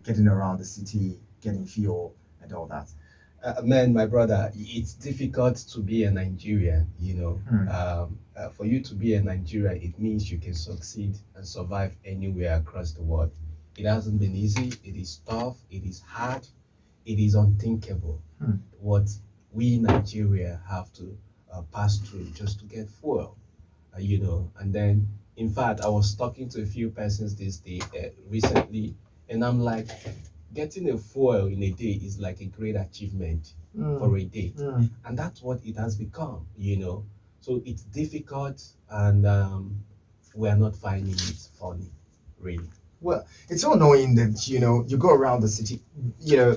getting around the city, getting fuel and all that? Man, my brother, it's difficult to be a Nigerian, Hmm. For you to be a Nigerian, it means you can succeed and survive anywhere across the world. It hasn't been easy, it is tough, it is hard, it is unthinkable Hmm. what we Nigeria have to pass through just to get fuel, And then, in fact, I was talking to a few persons this day recently, and I'm like, getting a fuel in a day is like a great achievement Hmm. for a day, Hmm. and that's what it has become. So it's difficult, and we are not finding it funny, really. Well, it's so annoying that you go around the city,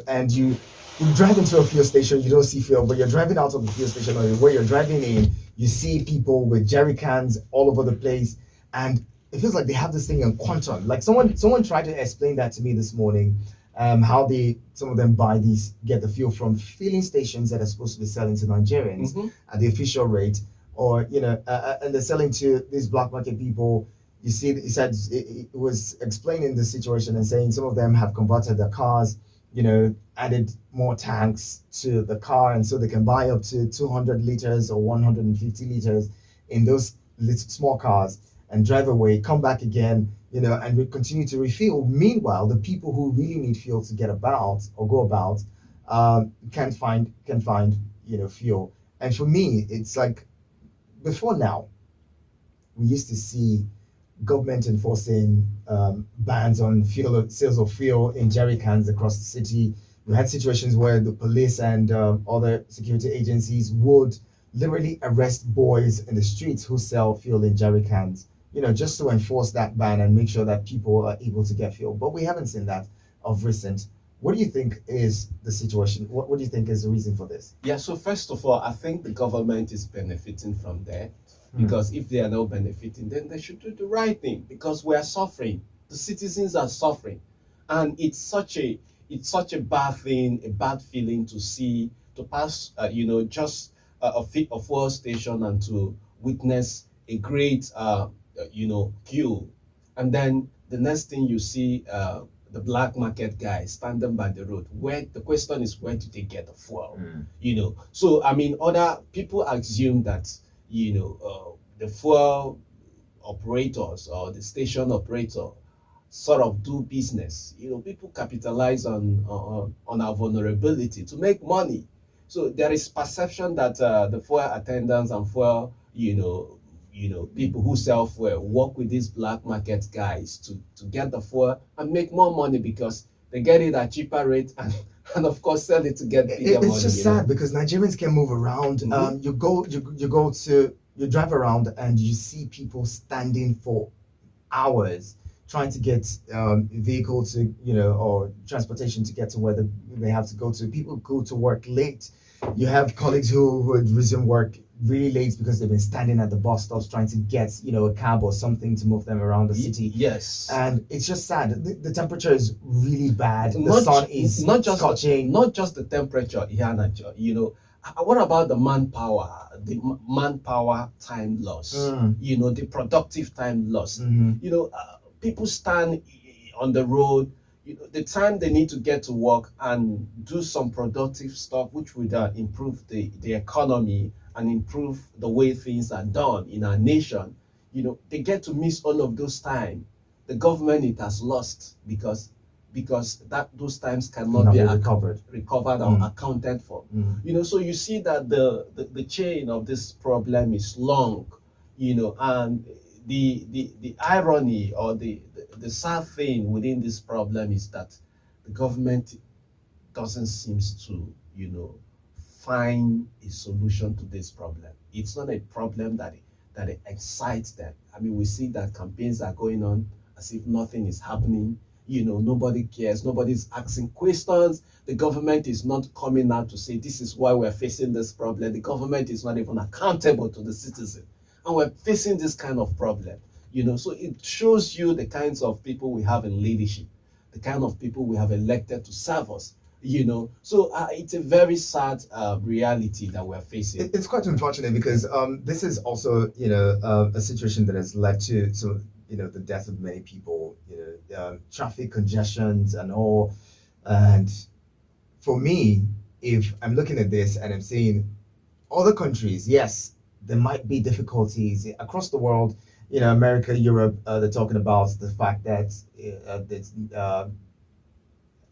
and you drive into a fuel station, you don't see fuel, but you're driving out of the fuel station or where you're driving in, you see people with jerry cans all over the place, and it feels like they have this thing in quantum. Like someone tried to explain that to me this morning, how they some of them buy these get the fuel from filling stations that are supposed to be selling to Nigerians Hmm. at the official rate, or and they're selling to these black market people. You see, he said it was explaining the situation and saying some of them have converted their cars, added more tanks to the car, and so they can buy up to 200 liters or 150 liters in those little small cars and drive away, come back again, and we continue to refuel. Meanwhile, the people who really need fuel to get about or go about can find fuel. And for me, it's like before now, we used to see government enforcing bans on fuel sales of fuel in jerry cans across the city. We had situations where the police and other security agencies would literally arrest boys in the streets who sell fuel in jerry cans, just to enforce that ban and make sure that people are able to get fuel. But we haven't seen that of recent. What do you think is the situation? What do you think is the reason for this? Yeah, so first of all, I think the government is benefiting from that, Hmm. because if they are not benefiting, then they should do the right thing, because we are suffering. The citizens are suffering. And it's such a bad thing, a bad feeling to see, to pass just a fuel station and to witness a great queue. And then the next thing you see, the black market guy standing by the road. Where the question is, where do they get the fuel? Mm. So I mean, other people assume that the fuel operators or the station operator sort of do business. People capitalize on our vulnerability to make money. So there is perception that the fuel attendants and fuel, people who sell fuel work with these black market guys to get the fuel and make more money, because they get it at cheaper rate, and of course sell it to get bigger It's money. just sad because Nigerians can move around. Mhm. You drive around and you see people standing for hours trying to get vehicle to or transportation to get to where they have to go to. People go to work late. You have colleagues who would resume work really late because they've been standing at the bus stops trying to get a cab or something to move them around the city. Yes. And it's just sad. The temperature is really bad. The not sun is not just scorching. not just the temperature here, Nigeria. What about the manpower, manpower time loss? Mm. The productive time loss. Mhm. People stand on the road. The time they need to get to work and do some productive stuff, which would improve the economy and improve the way things are done in our nation. They get to miss all of those time. The government, it has lost, because that those times cannot Cannot be be recovered. recovered or Mm. accounted for. Mm. So you see that the chain of this problem is long. And the irony, or the sad thing within this problem is that the government doesn't seems to find a solution to this problem. It's not a problem that it excites them. I mean, we see that campaigns are going on as if nothing is happening. Nobody cares. Nobody's asking questions. The government is not coming out to say this is why we're facing this problem. The government is not even accountable to the citizen, and we're facing this kind of problem. So it shows you the kinds of people we have in leadership, the kind of people we have elected to serve us. So it's a very sad reality that we're facing. It's quite unfortunate because this is also a situation that has led to the death of many people, traffic congestions and all. And for me, if I'm looking at this and I'm saying other countries, yes, there might be difficulties across the world. America, Europe, they're talking about the fact that that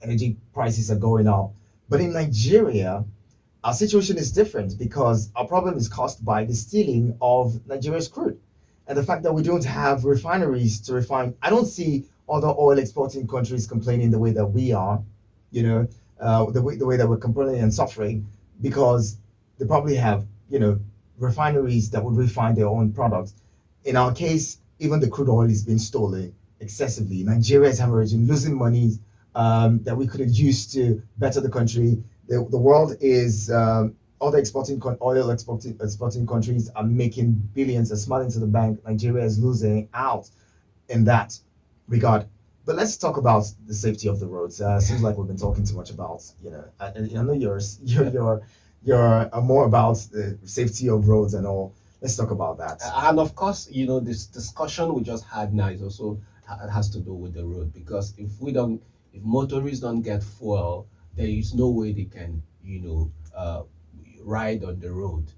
energy prices are going up. But in Nigeria, our situation is different because our problem is caused by the stealing of Nigeria's crude. And the fact that we don't have refineries to refine, I don't see other oil exporting countries complaining the way that we are, the way that we're complaining and suffering, because they probably have, refineries that would refine their own products. In our case, even the crude oil is being stolen excessively. Nigeria is hemorrhaging, losing money that we could have used to better the country. The world is other oil exporting countries are making billions and smiling to the bank. Nigeria is losing out in that regard. But let's talk about the safety of the roads. Seems like we've been talking too much about, I know you're more about the safety of roads and all. Let's talk about that. And of course, this discussion we just had now is also has to do with the road, because if motorists don't get fuel, there is no way they can, ride on the road.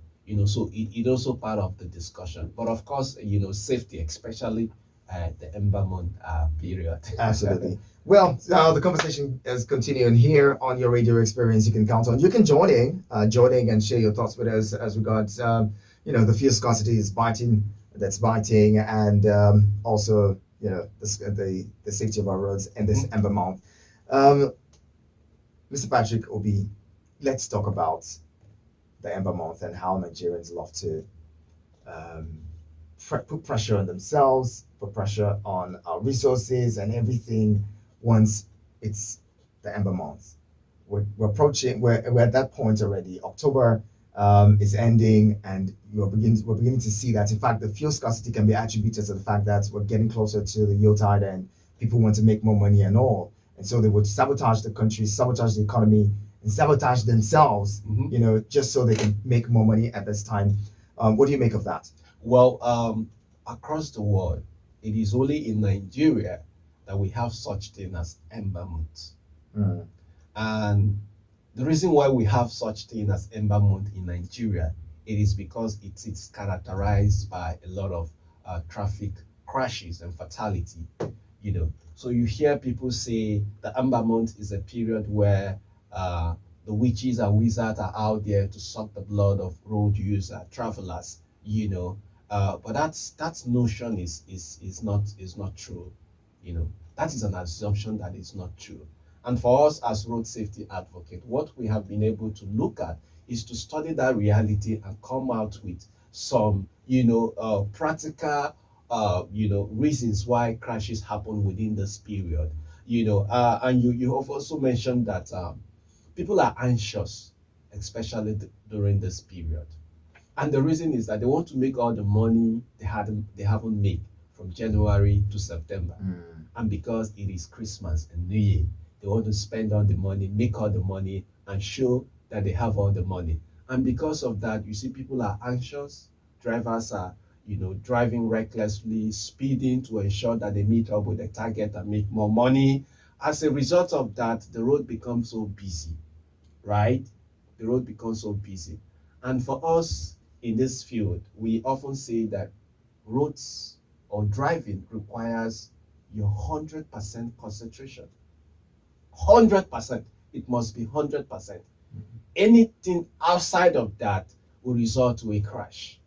So it also part of the discussion. But of course, safety, especially the Ember month period. Absolutely. Well, the conversation is continuing here on your radio experience. You can count on. You can join in and share your thoughts with us as regards, the fuel scarcity is biting, and also, the safety of our roads in this Ember month. Um, Mr. Patrick Obi, let's talk about the Ember month and how Nigerians love to um, put pressure on themselves, put pressure on our resources and everything once it's the Ember month. We're approaching, we're at that point already. October is ending, and we're beginning to see that. In fact, the fuel scarcity can be attributed to the fact that we're getting closer to the Yuletide and people want to make more money and all. And so they would sabotage the country, sabotage the economy, and sabotage themselves, just so they can make more money at this time. What do you make of that? Well, across the world, it is only in Nigeria that we have such thing as Ember month. Mm. And the reason why we have such thing as Ember month in Nigeria, it is because it's characterized by a lot of traffic crashes and fatality. So you hear people say the Ember month is a period where the witches and wizards are out there to suck the blood of road user travelers. But that notion is not true. That is an assumption that is not true. And for us as road safety advocate, what we have been able to look at is to study that reality and come out with some, practical, reasons why crashes happen within this period. And you have also mentioned that people are anxious, especially during this period. And the reason is that they want to make all the money they haven't made from January to September. Mm. And because it is Christmas and New Year, they want to spend all the money, make all the money, and show that they have all the money. And because of that, you see people are anxious. Drivers are, driving recklessly, speeding to ensure that they meet up with the target and make more money. As a result of that, the road becomes so busy, right? The road becomes so busy. And for us in this field, we often say that roads or driving requires your 100% concentration. 100%. It must be 100%. Anything outside of that will result to a crash.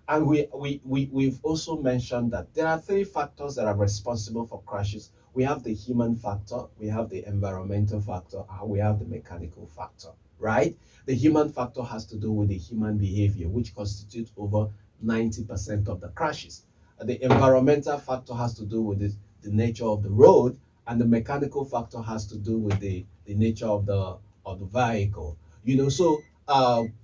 And we've also mentioned that there are three factors that are responsible for crashes. We have the human factor, we have the environmental factor, and we have the mechanical factor, right? The human factor has to do with the human behavior, which constitutes over 90% of the crashes. The environmental factor has to do with the nature of the road, and the mechanical factor has to do with the nature of the vehicle. So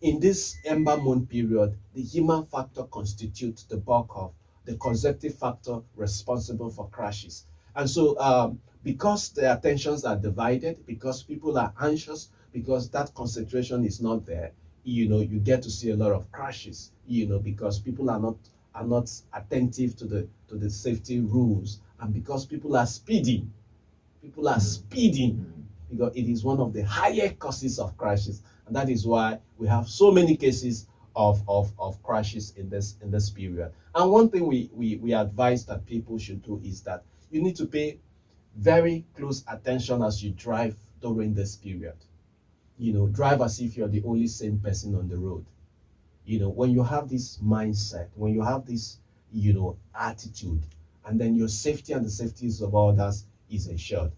in this Ember Moon period, the human factor constitutes the bulk of the consecutive factor responsible for crashes. And so because the attentions are divided, because people are anxious, because that concentration is not there, you get to see a lot of crashes, because people are not are not attentive to the safety rules, and because people are speeding because it is one of the higher causes of crashes, and that is why we have so many cases of crashes in this period. And one thing we advise that people should do is that you need to pay very close attention as you drive during this period. Drive as if you're the only sane person on the road. When you have this mindset, when you have this attitude, and then your safety and the safeties of others is ensured.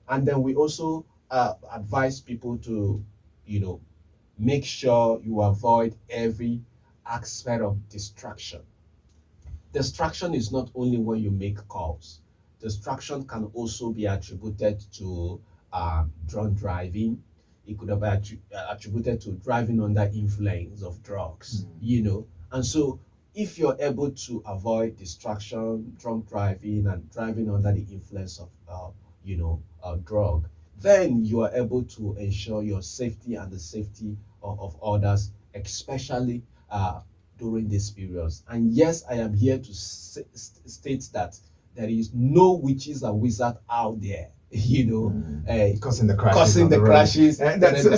And then we also advise people to you know make sure you avoid every aspect of distraction. Distraction is not only when you make calls. Distraction can also be attributed to drunk driving. It could have been attributed to driving under influence of drugs. And so, if you're able to avoid distraction, drunk driving, and driving under the influence of, drug, then you are able to ensure your safety and the safety of others, especially during these periods. And yes, I am here to state that there is no witches and wizards out there, causing the crashes. causing the crashes.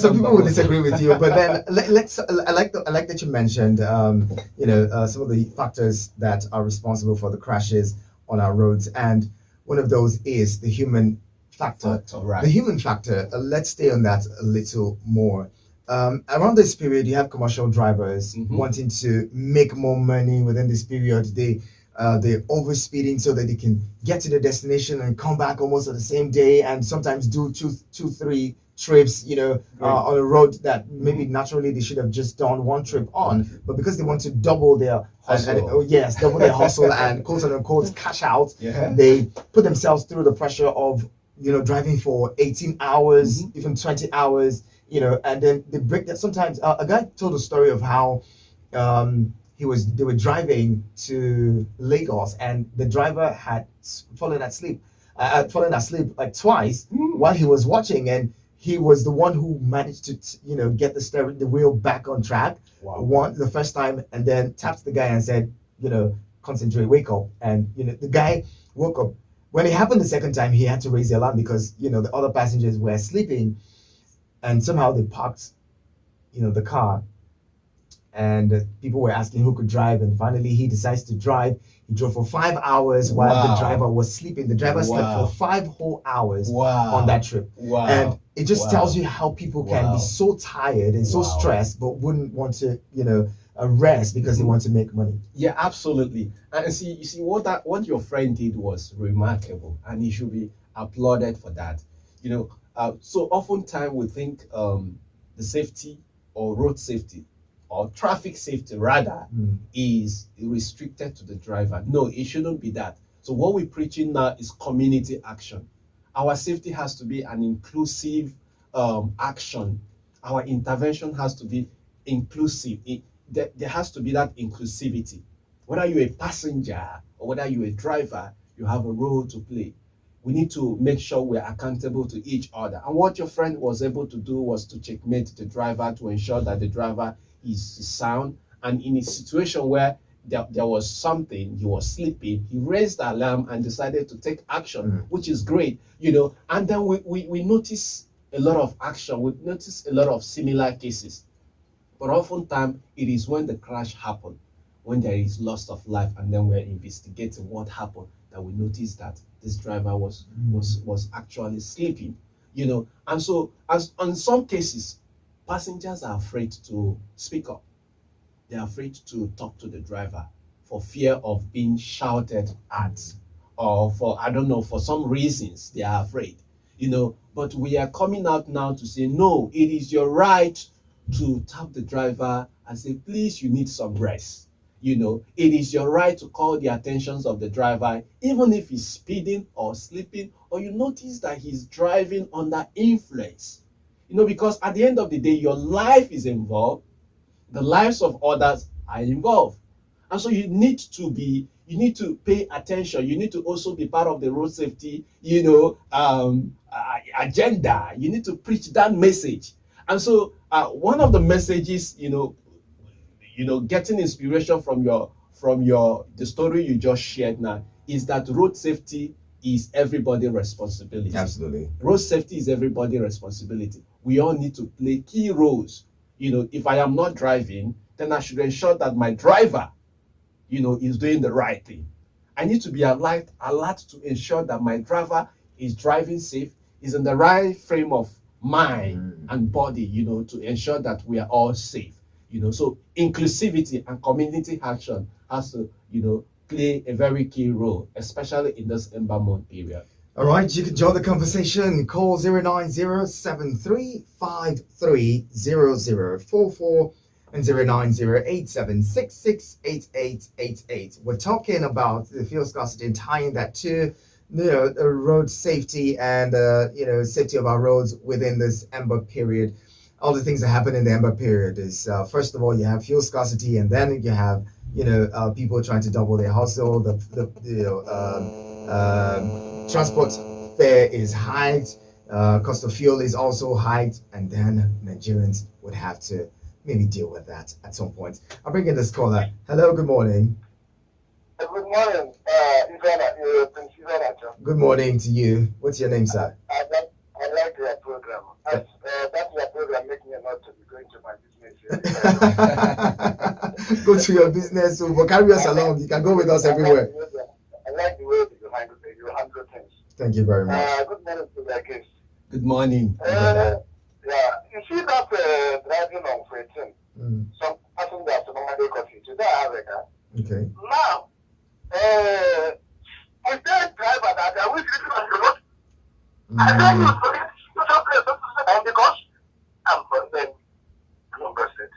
Some people will disagree with you, but then let's. I like that you mentioned, some of the factors that are responsible for the crashes on our roads, and one of those is the human factor. Right. The human factor. Let's stay on that a little more. Around this period, you have commercial drivers wanting to make more money within this period. They're overspeeding so that they can get to their destination and come back almost at the same day, and sometimes do two, three trips, on a road that maybe naturally they should have just done one trip on, but because they want to double their hustle. double their hustle and quote unquote cash out, they put themselves through the pressure of driving for 18 hours, even 20 hours, and then they break that. Sometimes a guy told a story of how they were driving to Lagos, and the driver had fallen asleep like twice while he was watching, and he was the one who managed to get the wheel back on track. Wow. The first time, and then tapped the guy and said, concentrate, wake up. And the guy woke up. When it happened the second time, he had to raise the alarm because the other passengers were sleeping, and somehow they parked the car, and people were asking who could drive, and finally he decides to drive. He drove for 5 hours while the driver was sleeping. The driver slept for 5 whole hours on that trip. And it just tells you how people can be so tired and so stressed, but wouldn't want to rest because they want to make money. Yeah, absolutely. And you see what your friend did was remarkable, and he should be applauded for that. So oftentimes we think the safety or road safety or traffic safety rather is restricted to the driver. No, it shouldn't be that. So what we're preaching now is community action. Our safety has to be an inclusive action. Our intervention has to be inclusive. There has to be that inclusivity. Whether you're a passenger or whether you're a driver, you have a role to play. We need to make sure we're accountable to each other. And what your friend was able to do was to checkmate the driver, to ensure that the driver is sound. And in a situation where there was something, he was sleeping, he raised the alarm and decided to take action, which is great, And then we notice a lot of action. We notice a lot of similar cases. But oftentimes, it is when the crash happened, when there is loss of life, and then we're investigating what happened, that we notice that this driver was actually sleeping, And so, as in some cases, passengers are afraid to speak up. They're afraid to talk to the driver for fear of being shouted at, or for some reasons they are afraid, But we are coming out now to say, no, it is your right to tap the driver and say, please, you need some rest. It is your right to call the attentions of the driver, even if he's speeding or sleeping, or you notice that he's driving under influence. Because at the end of the day, your life is involved, the lives of others are involved. And so you need to pay attention. You need to also be part of the road safety, agenda. You need to preach that message. And so one of the messages, getting inspiration from from your the story you just shared now is that road safety is everybody's responsibility. Absolutely. Road safety is everybody's responsibility. We all need to play key roles. If I am not driving, then I should ensure that my driver, is doing the right thing. I need to be alert to ensure that my driver is driving safe, is in the right frame of mind and body, to ensure that we are all safe. So inclusivity and community action has to, play a very key role, especially in this Ember month period. All right, you can join the conversation. Call 09073530044 and 09087668888. We're talking about the fuel scarcity and tying that to road safety and safety of our roads within this Ember period. All the things that happen in the Ember period is first of all you have fuel scarcity, and then you have people trying to double their hustle. Transport fare is hiked, cost of fuel is also hiked, and then Nigerians would have to maybe deal with that at some point. I'll bring in this caller. Hello, good morning. Good morning, Prince Ivana. Good morning to you. What's your name, sir? I like your program. That's your program making me not to be going to my business. Go to your business, but carry us along. You can go with us everywhere. I like the way you handle things. Thank you very much. Good morning to your guest. Good morning. Yeah, you see that driving on 14. Some passengers normally got into the Africa. Okay. Now, I tell driver that I wish you on the road. I tell you, and because I'm from the Number State,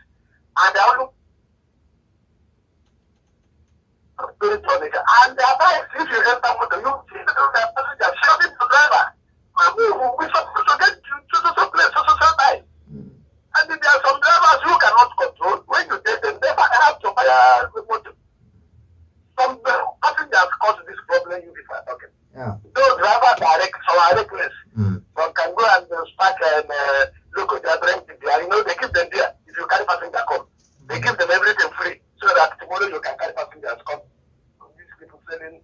and I look and the advice if you enter with the you see the passenger shouting to driver, we supposed to get to some place, so time. And there are some drivers who cannot control. When you take them, they have to remote. Some passengers cause this problem you before talking. Yeah. Those drivers are reckless. Some can go and start and look at their drink there. They keep them there. If you carry passenger come, they give them everything free so that tomorrow you can carry passengers come. These people selling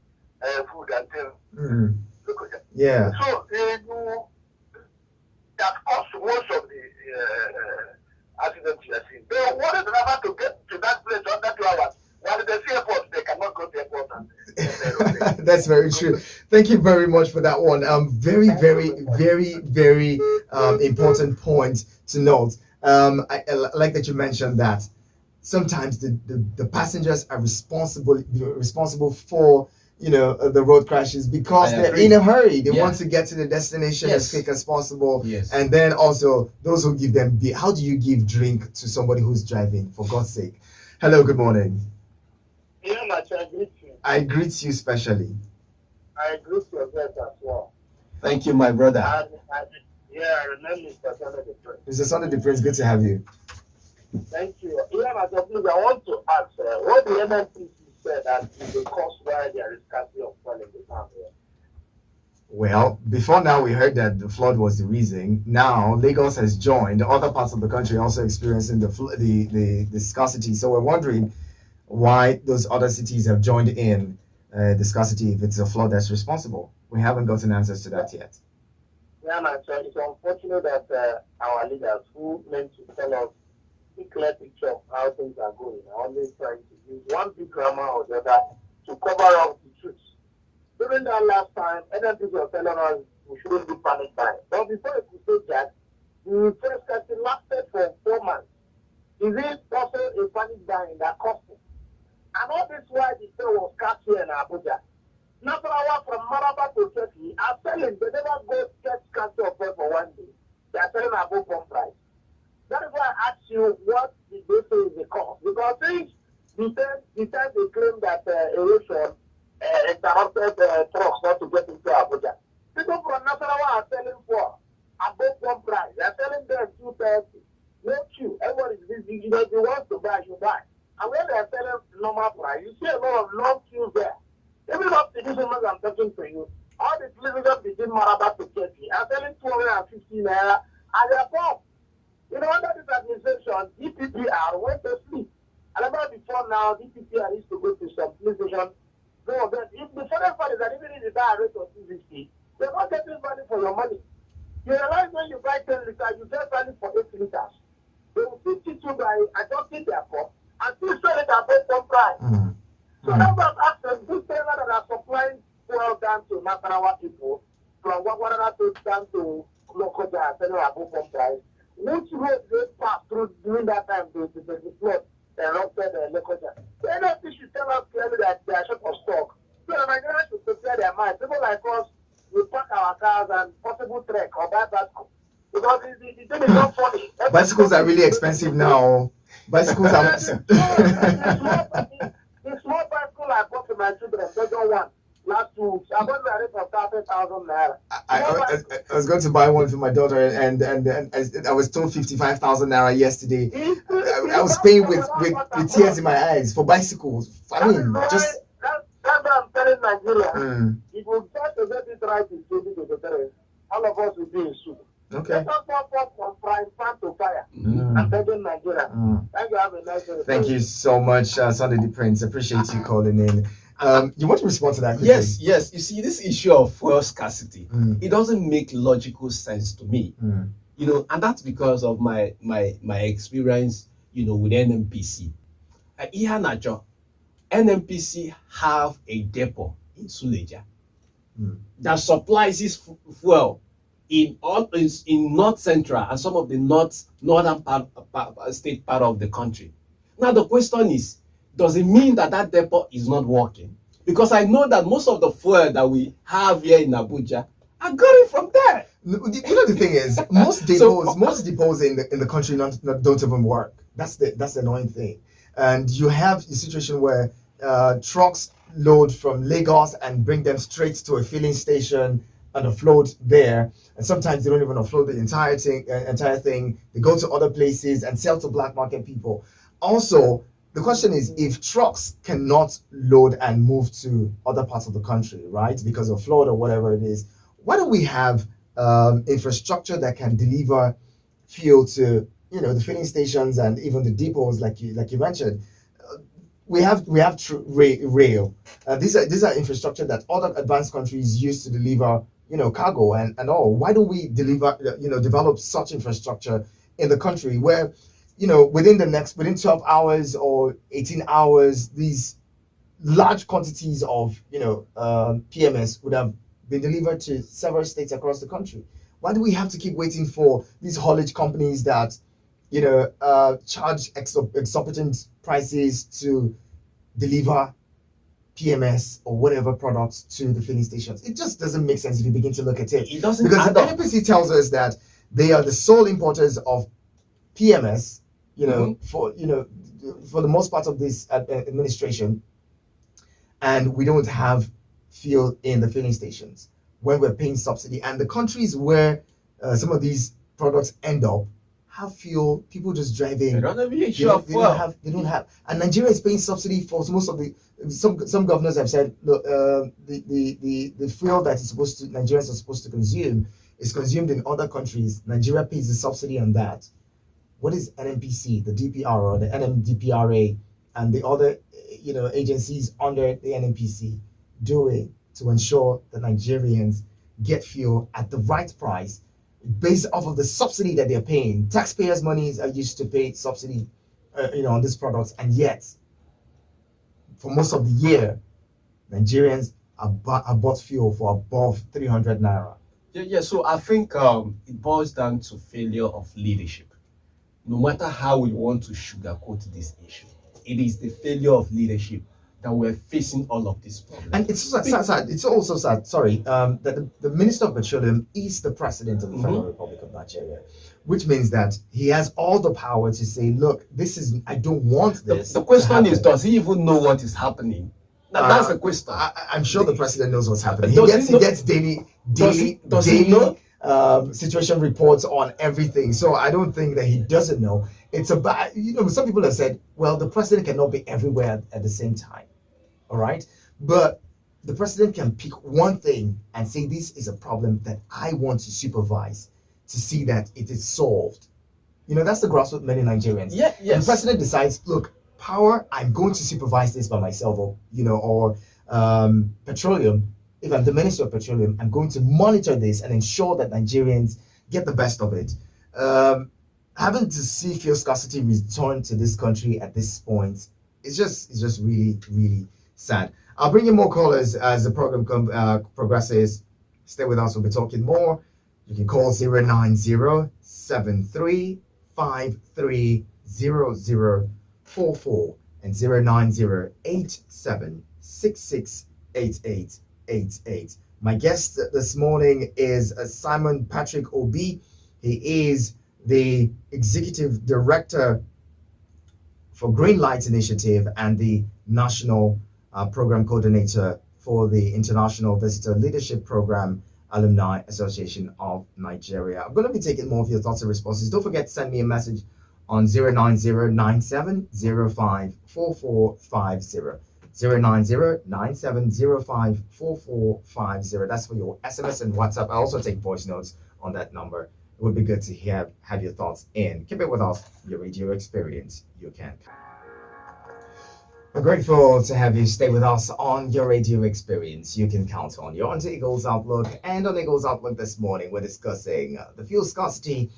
food and things. Look at them. Yeah. So that caused most of the accidents you are seeing. They want the driver to get to that place under 2 hours. While they see airport, they cannot go to airport. That's very true. Thank you very much for that one. Very, very, very, very important point to note. I like that you mentioned that sometimes the passengers are responsible for the road crashes because they're in a hurry. They want to get to the destination as quick as possible. Yes. And then also those who give them beer. How do you give drink to somebody who's driving? For God's sake. Hello, good morning. Yeah, I greet you. I greet you specially. I greet your guest as well. Thank you, my brother. I remember Mr. Sunday the Prince. Mr. Sunday the Prince, good to have you. Thank you. Yeah, I want to ask what the NNPC said that is the cause why there is scarcity of fuel in the town here. Well, before now we heard that the flood was the reason. Now Lagos has joined. Other parts of the country also experiencing the scarcity. So we're wondering why those other cities have joined in the scarcity if it's a flood that's responsible. We haven't gotten answers to that yet. Yeah, man, so it's unfortunate that our leaders who meant to tell us a clear picture of how things are going are always trying to use one big grammar or the other to cover up the truth. During that last time, NNPC was telling us we shouldn't do panic buying. But before it could say that, the first scarcity lasted for 4 months. Is it also a panic buying that cost it? And all this while the sale was cash here in Abuja. Nasarawa from Maraba to Turkey are selling. They never go get cash offer for 1 day. They are selling above one price. That is why I asked you what did they say is the cost. Because since the time they claim that erosion interrupted trucks not to get into Abuja, people from Nasarawa are selling for above one price. They are selling them 230. No queue. Everyone is busy. If they want to buy, you buy. And when they are selling normal price, you see a lot of long queues there. Even up to this moment I'm talking to you, all the television between Maraba to Turkey are selling 250 naira at their pump. Under this administration, DPPR went to sleep. I remember before now, this year I used to go to some police station. No, but if the funny part is that even if the buy rate of 250, they're not getting value for your money. You realize when you buy 10 liters, you get value for 8 liters. They will teach you to by adjusting their cost and still sell it at best price. Mm. So that's what access this trailer that are supplying fuel down to Nasarawa people from Wagwara to down to Lokoja, selling above one price. Which road they pass through during that time the flood erupted Lokoja. The NFP should tell us clearly that they are short of stock. So the Nigerians should prepare their minds. People like us, we park our cars and possible trek or buy bicycle. Because the thing is not funny. Bicycles are really expensive now. Bicycles are. The small bicycle I bought to my children, second one, last 2 weeks, I bought the rate of 30,000 naira. I was going to buy one for my daughter, and I was told 55,000 naira yesterday. I was paying with tears in my eyes for bicycles. I mean, just. That's what I'm telling Nigeria. If we try to get it right in 2023, all of us will be in soup. Okay. Let us not go from frying pan to fire. I'm begging Nigeria. Thank you. Have a nice day. Thank you so much, Sunday the Prince. Appreciate you calling in. You want to respond to that quickly? Yes. You see, this issue of fuel scarcity, it doesn't make logical sense to me. You know, and that's because of my experience, you know, with NMPC. NMPC have a depot in Suleja that supplies this fuel in North Central and some of the northern state part of the country. Now the question is, does it mean that depot is not working? Because I know that most of the fuel that we have here in Abuja, I got it from there. You know, the thing is, most depots in the country don't even work. That's the annoying thing. And you have a situation where trucks load from Lagos and bring them straight to a filling station and offload there. And sometimes they don't even offload the entire thing. They go to other places and sell to black market people. Also, the question is, if trucks cannot load and move to other parts of the country, right, because of flood or whatever it is, why don't we have infrastructure that can deliver fuel to, you know, the filling stations and even the depots, like you mentioned? We have rail. These are infrastructure that other advanced countries use to deliver, you know, cargo and all. Why don't we develop such infrastructure in the country where, you know, within 12 hours or 18 hours, these large quantities of, you know, PMS would have been delivered to several states across the country? Why do we have to keep waiting for these haulage companies that, you know, charge exorbitant prices to deliver PMS or whatever products to the filling stations? It just doesn't make sense if you begin to look at it. It doesn't, because the NPC tells us that they are the sole importers of PMS, you know, for the most part of this administration, and we don't have fuel in the filling stations when we're paying subsidy. And the countries where some of these products end up have fuel, people just driving. They don't have they don't have. And Nigeria is paying subsidy for most of the. Some governors have said, look, the fuel that Nigerians are supposed to consume is consumed in other countries. Nigeria pays the subsidy on that. What is NMPC, the DPR or the NMDPRA, and the other, you know, agencies under the NMPC doing to ensure that Nigerians get fuel at the right price, based off of the subsidy that they're paying? Taxpayers' monies are used to pay subsidy, on these products, and yet, for most of the year, Nigerians are bought fuel for above 300 naira. Yeah. So I think it boils down to failure of leadership. No matter how we want to sugarcoat this issue, it is the failure of leadership that we're facing all of these problems. And it's sad. It's also sad. Sorry, that the Minister of Petroleum is the President of the Federal Republic of Nigeria, which means that he has all the power to say, "Look, I don't want this." The question is, does he even know what is happening? That's the question. I'm sure the President knows what's happening. He gets daily situation reports on everything. So I don't think that he doesn't know. It's about, some people have said, well, the President cannot be everywhere at the same time. All right. But the President can pick one thing and say, this is a problem that I want to supervise to see that it is solved. That's the grassroots many Nigerians. Yes. The President decides, look, power, I'm going to supervise this by myself, or or petroleum. If I'm the Minister of Petroleum, I'm going to monitor this and ensure that Nigerians get the best of it. Um, Having to see fuel scarcity return to this country at this point, it's just really sad. I'll bring you more callers as the program progresses. Stay with us. We'll be talking more. You can call 090-7353-0044 and 090-8766-8888. My guest this morning is Simon Patrick Obi. He is the executive director for Green Light Initiative and the national program coordinator for the International Visitor Leadership Program Alumni Association of Nigeria. I'm going to be taking more of your thoughts and responses. Don't forget to send me a message on 09097054450. 09097054450. That's for your SMS and WhatsApp. I also take voice notes on that number. It would be good to have your thoughts in. Keep it with us, your radio experience. You can. We're grateful to have you stay with us on your radio experience. You can count on. You're on to Eagles Outlook, and on Eagles Outlook this morning, we're discussing the fuel scarcity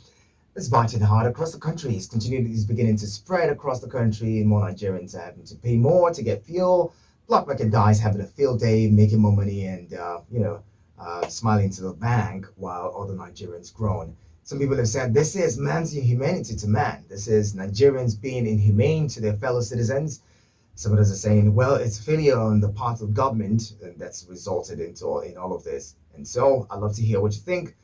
that's biting hard across the country. It's beginning to spread across the country. More Nigerians are having to pay more to get fuel. Block market guys having a field day, making more money, and smiling to the bank, while other Nigerians groan. Some people have said this is man's inhumanity to man. This is Nigerians being inhumane to their fellow citizens. Some others are saying, well, it's failure on the part of government that's resulted in all of this. And so I'd love to hear what you think.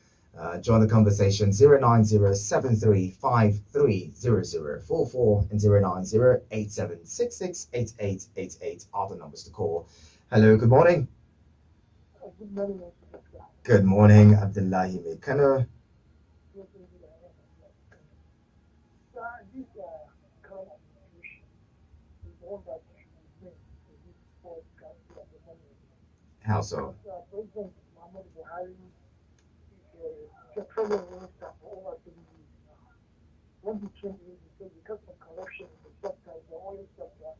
Join the conversation 090-7353-0044 and 090-8766-8888 are the numbers to call. Hello, good morning. Good morning. Good morning, Abdullahi Mekano. This current administration is the one that should remain to this poor country at the moment. How so? President Muhammad Buhari is petroleum minister for over 3 years now. When he came in, he said because of corruption in the sector, the oil sector,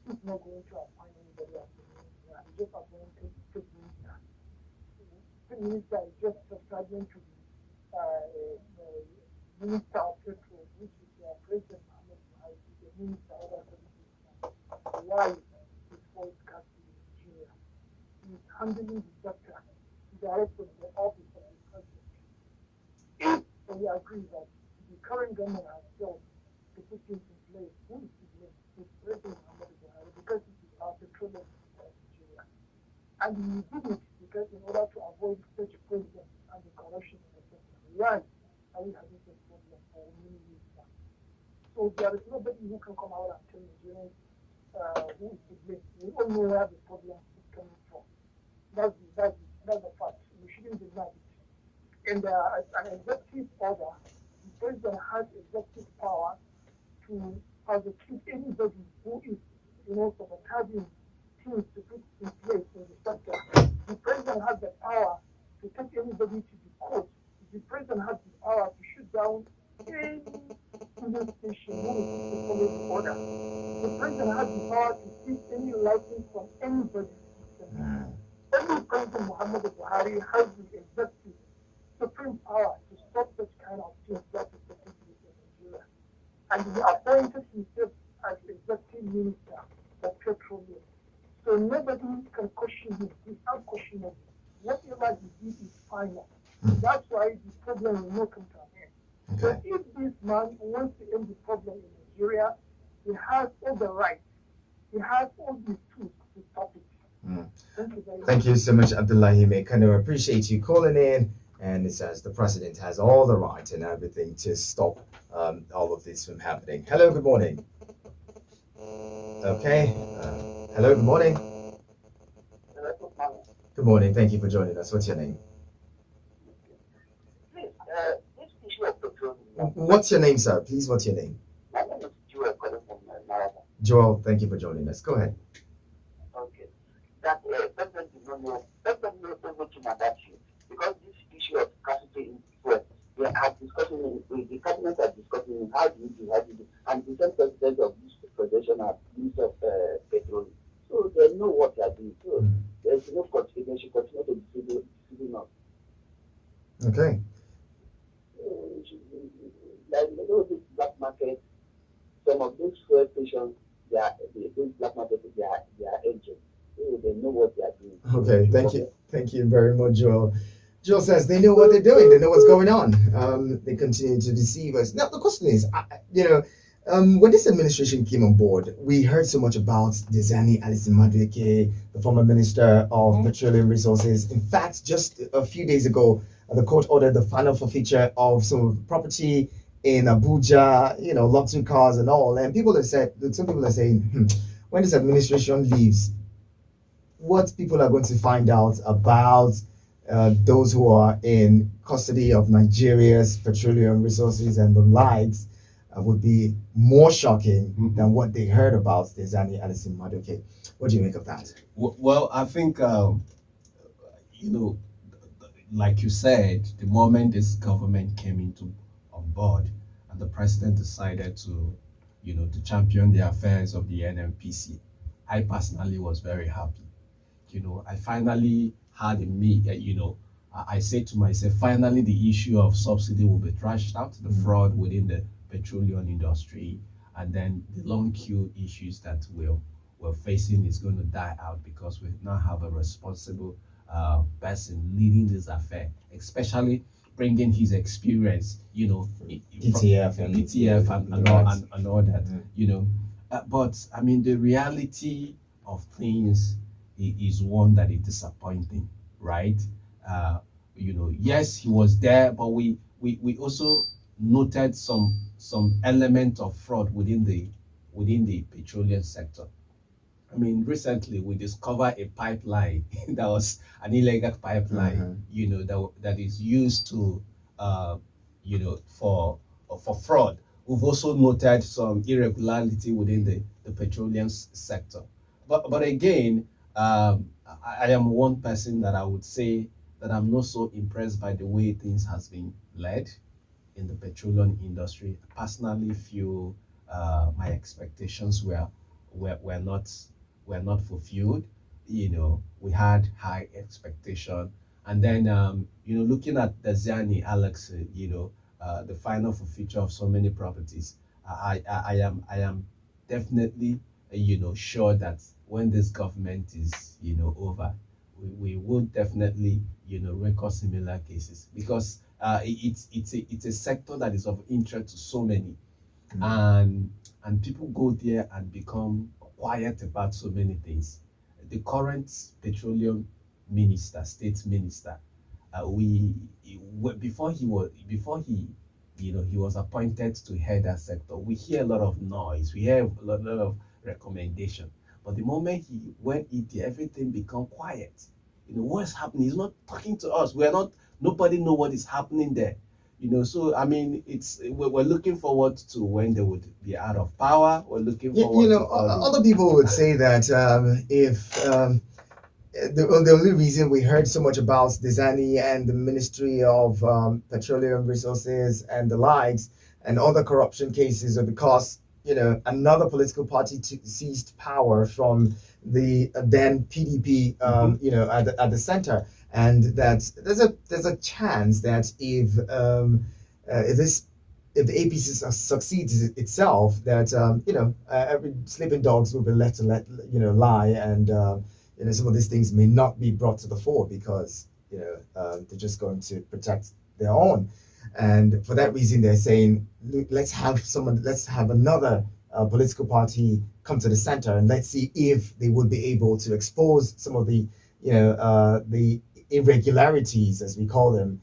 he's not going to appoint anybody as the minister. He just appointed state minister. State minister is just subscribing to the minister of petrol, which is President Muhammad Buhari, the minister of over 3 years now. Why is oil scarcity in Nigeria? He is handling the sector direct from the office of the president. So we agree that the current government has failed to put things in place. Who is to blame? It's President Muhammad Buhari, because it is our petroleum minister of Nigeria. And he did it because in order to avoid such a president and the corruption in the sector. Why are we having such problem for many years now? So there is nobody who can come out and tell Nigerians who is to blame. We all know where the problem is coming from. That's the fact. We shouldn't deny it. And an executive order, the president has executive power to prosecute anybody who is, sabotaging things to put in place in the sector. The president has the power to take anybody to the court. The president has the power to shoot down any police station who is to follow the order. The president has the power to seize any license from anybody. Only President Muhammad Buhari has the executive supreme power to stop such kind of things that is taking place in Nigeria. And he appointed himself as executive minister of petroleum. So nobody can question him. He's unquestionable. Whatever he did is final. That's why the problem will not come to an end. Okay. But if this man wants to end the problem in Nigeria, he has all the rights. He has all the tools to stop it. Thank you very much. Thank you so much, Abdullahi Mekano. Appreciate you calling in. And it says the president has all the right and everything to stop all of this from happening. Hello, good morning. Okay. Hello, good morning. Good morning. Thank you for joining us. What's your name? Please, this issue of petroleum. What's your name, sir? Please, what's your name? My name is Joel calling from Narada. Joel, thank you for joining us. Go ahead. Okay. That president did not know. President knows everything about that issue, because this issue of scarcity in fuel, they are discussing, the cabinet are discussing how do you do, and the same president of this federation are like this black market, some of those fuel stations, those black market, they are agents. They know what they are doing. So Okay, the government. thank you very much, Joel. Joel says they know what they're doing. They know what's going on. They continue to deceive us. Now the question is, when this administration came on board, we heard so much about Desani Alison Madueke, the former Minister of Petroleum Resources. In fact, just a few days ago, the court ordered the final forfeiture of some property in Abuja, luxury cars and all. And some people are saying, when this administration leaves, what people are going to find out about those who are in custody of Nigeria's petroleum resources and the likes would be more shocking than what they heard about Desani Alison Madueke. What do you make of that? Well, I think you know, like you said, the moment this government came into on board, and the president decided to, to champion the affairs of the NNPC, I personally was very happy. I finally had a me. I said to myself, finally, the issue of subsidy will be trashed out, the fraud within the petroleum industry, and then the long queue issues that we're facing is going to die out because we now have a responsible person leading this affair, especially bringing his experience, PTF and PTF and all that, but I mean, the reality of things is one that is disappointing, right? Yes, he was there, but we also noted some element of fraud within the petroleum sector. I mean, recently we discovered a pipeline that was an illegal pipeline, that is used to, for fraud. We've also noted some irregularity within the petroleum sector. But again, I am one person that I would say that I'm not so impressed by the way things has been led in the petroleum industry. I personally feel my expectations were not fulfilled. We had high expectation, and then looking at the Zani Alex, the final forfeiture of so many properties. I am definitely sure that when this government is over, we will definitely record similar cases because it's a sector that is of interest to so many, and people go there and become quiet about so many things. The current petroleum minister, state minister, before he was appointed to head that sector, we hear a lot of noise, we hear a lot of recommendation. But the moment he went in there, everything become quiet. What's happening? He's not talking to us. We're not. Nobody know what is happening there. So I mean, we're looking forward to when they would be out of power. We're looking forward to other people would say that if the only reason we heard so much about Desani and the Ministry of Petroleum Resources and the likes and other corruption cases are because another political party seized power from the then PDP, at the center, and that there's a chance that if the APC succeeds itself, that every sleeping dogs will be left to lie, and some of these things may not be brought to the fore because they're just going to protect their own, and for that reason they're saying, let's have another political party come to the center, and let's see if they would be able to expose some of the irregularities, as we call them,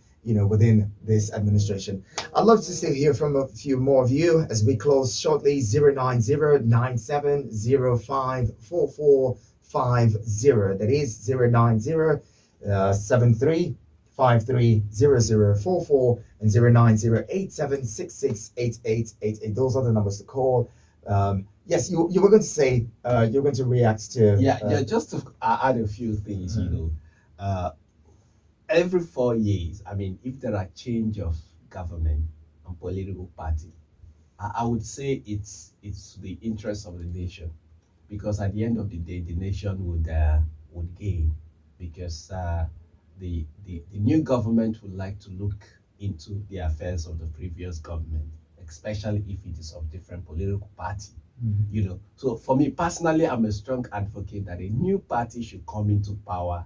within this administration. I'd love to still hear from a few more of you as we close shortly. 09097054450. That is 09073530044 and 09087668888. Those are the numbers to call. Yes, you were going to say you're going to react to. Yeah, just to add a few things, every 4 years, I mean, if there are change of government and political party, I would say it's the interest of the nation, because at the end of the day, the nation would gain, because the new government would like to look into the affairs of the previous government, especially if it is of different political party. So for me personally, I'm a strong advocate that a new party should come into power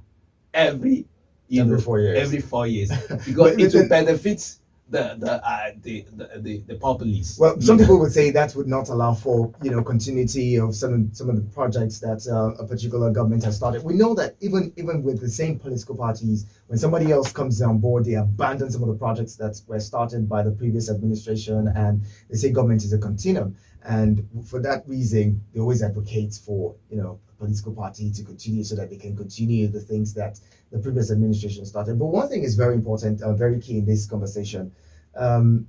every Every 4 years. every 4 years, because it will benefit the populace. Well, some people would say that would not allow for continuity of some of the projects that a particular government has started. We know that even with the same political parties, when somebody else comes on board, they abandon some of the projects that were started by the previous administration, and they say government is a continuum. And for that reason, they always advocate for a political party to continue so that they can continue the things that the previous administration started. But one thing is very important, very key in this conversation. Um,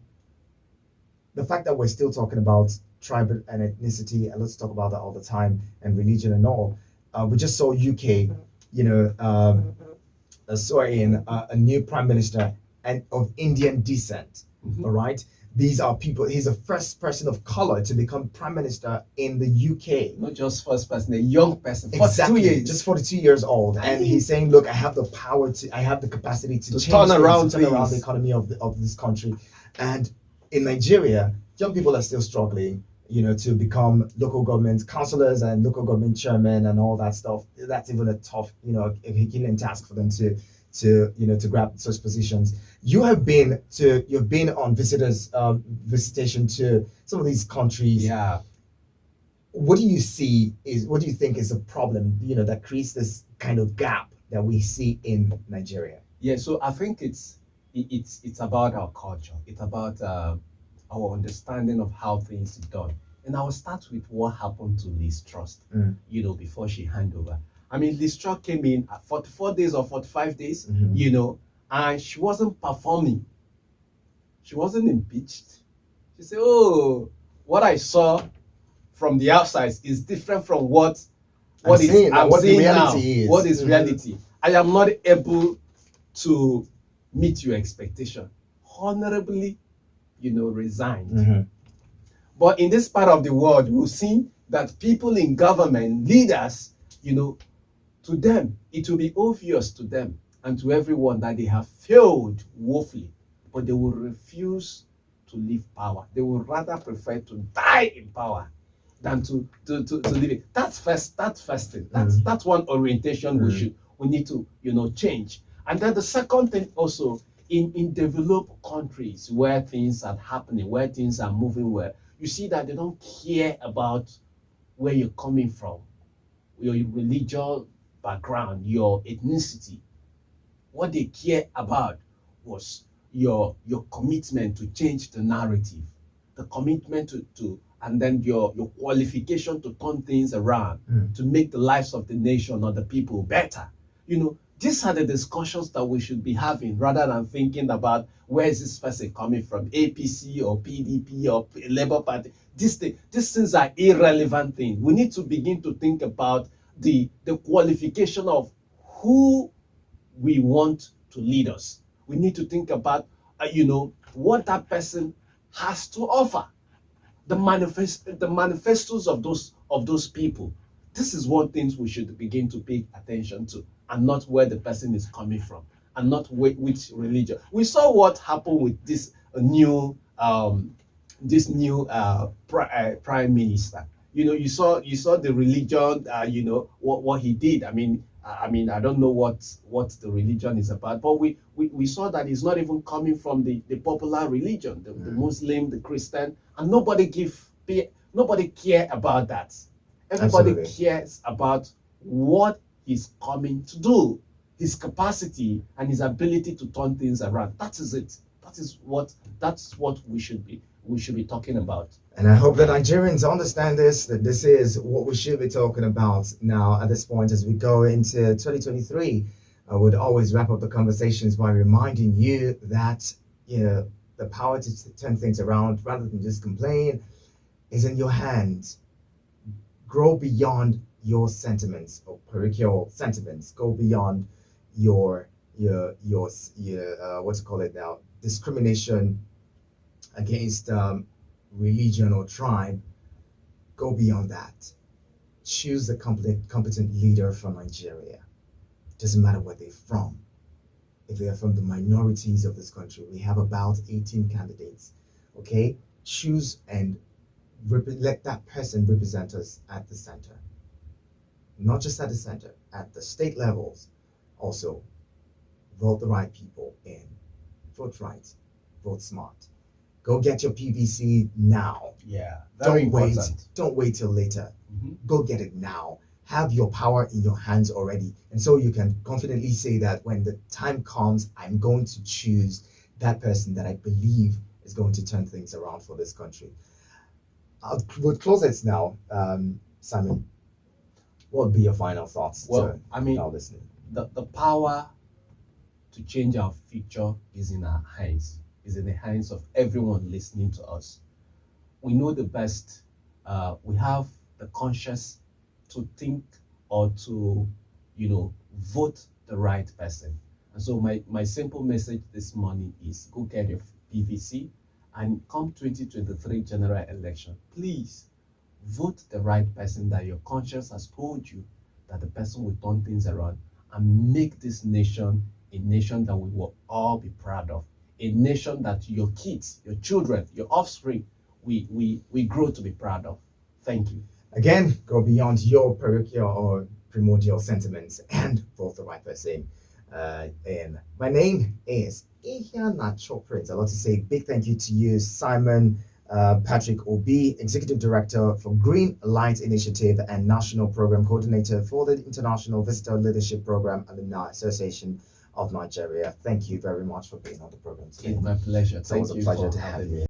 the fact that we're still talking about tribe and ethnicity, and let's talk about that all the time, and religion and all. We just saw UK, sorry, a new prime minister and of Indian descent. All right. These are people. He's the first person of color to become prime minister in the UK. Not just first person, a young person. Exactly, 42 years. just 42 years old, and he's saying, "Look, I have the power I have the capacity to change turn around the economy of this country." And in Nigeria, young people are still struggling, to become local government councillors and local government chairmen and all that stuff. That's even a tough, a Herculean task for them to grab such positions. You've been on visitation to some of these countries. Yeah. What do you think is a problem, that creates this kind of gap that we see in Nigeria? Yeah, so I think it's about our culture. It's about our understanding of how things are done. And I will start with what happened to Liz Trust, before she handed over. I mean, Liz Trust came in at 44 days or 45 days, and she wasn't performing. She wasn't impeached. She said, "Oh, what I saw from the outside is different from what I'm seeing now. What is reality. I am not able to meet your expectation." Honorably, resigned. But in this part of the world, we've seen that people in government, leaders, to them, it will be obvious to them and to everyone that they have failed woefully, but they will refuse to leave power. They would rather prefer to die in power than to leave it. That's first thing. That's one orientation we need to change. And then the second thing also, in developed countries where things are happening, where things are moving well, you see that they don't care about where you're coming from, your religious background, your ethnicity. What they care about was your commitment to change the narrative, the commitment to and then your qualification to turn things around, to make the lives of the nation or the people better. These are the discussions that we should be having, rather than thinking about where is this person coming from, APC or PDP or Labour Party. These things are irrelevant things. We need to begin to think about the qualification of who we want to lead us. We need to think about, what that person has to offer. The manifestos of those people. This is one thing we should begin to pay attention to, and not where the person is coming from, and not which religion. We saw what happened with this new prime minister. You saw the religion. What he did. I mean, I don't know what the religion is about, but we saw that it's not even coming from the popular religion, the Muslim, the Christian, and nobody care about that. Everybody Absolutely. cares about what he's coming to do, his capacity and his ability to turn things around. That is it. That's what we should be talking about. And I hope that Nigerians understand that this is what we should be talking about now at this point as we go into 2023. I would always wrap up the conversations by reminding you that, the power to turn things around rather than just complain is in your hands. Grow beyond your sentiments or parochial sentiments. Go beyond your what's it called it now, discrimination against religion or tribe. Go beyond that. Choose a competent leader from Nigeria. Doesn't matter where they're from. if they are from the minorities of this country. We have about 18 candidates. Okay, choose and let that person represent us at the center, not just at the center, at the state levels. Also, vote the right people in. Vote right, vote smart. Go get your PVC now. Yeah, very Don't wait. important. Don't wait till later. Mhm. Go get it now. Have your power in your hands already. And so you can confidently say that when the time comes, I'm going to choose that person that I believe is going to turn things around for this country. We'll close it now. Simon, what would be your final thoughts Well, to I mean, our listening? the power to change our future is in our hands, is in the hands of everyone listening to us. We know the best. We have the conscience to think or to, vote the right person. And so my simple message this morning is go get your PVC and come 2023 general election. Please vote the right person that your conscience has told you that the person will turn things around and make this nation a nation that we will all be proud of. A nation that your kids, your children, your offspring, we grow to be proud of. Thank you. Again, go beyond your parochial or primordial sentiments and vote the right person. And my name is Ihiana Choprince. I'd like to say a big thank you to you, Simon Patrick Obi, Executive Director for Green Light Initiative and National Program Coordinator for the International Visitor Leadership Program Alumni Association of Nigeria. Thank you very much for being on the program today. It's my pleasure. It's always Thank a you pleasure for to have having you. me.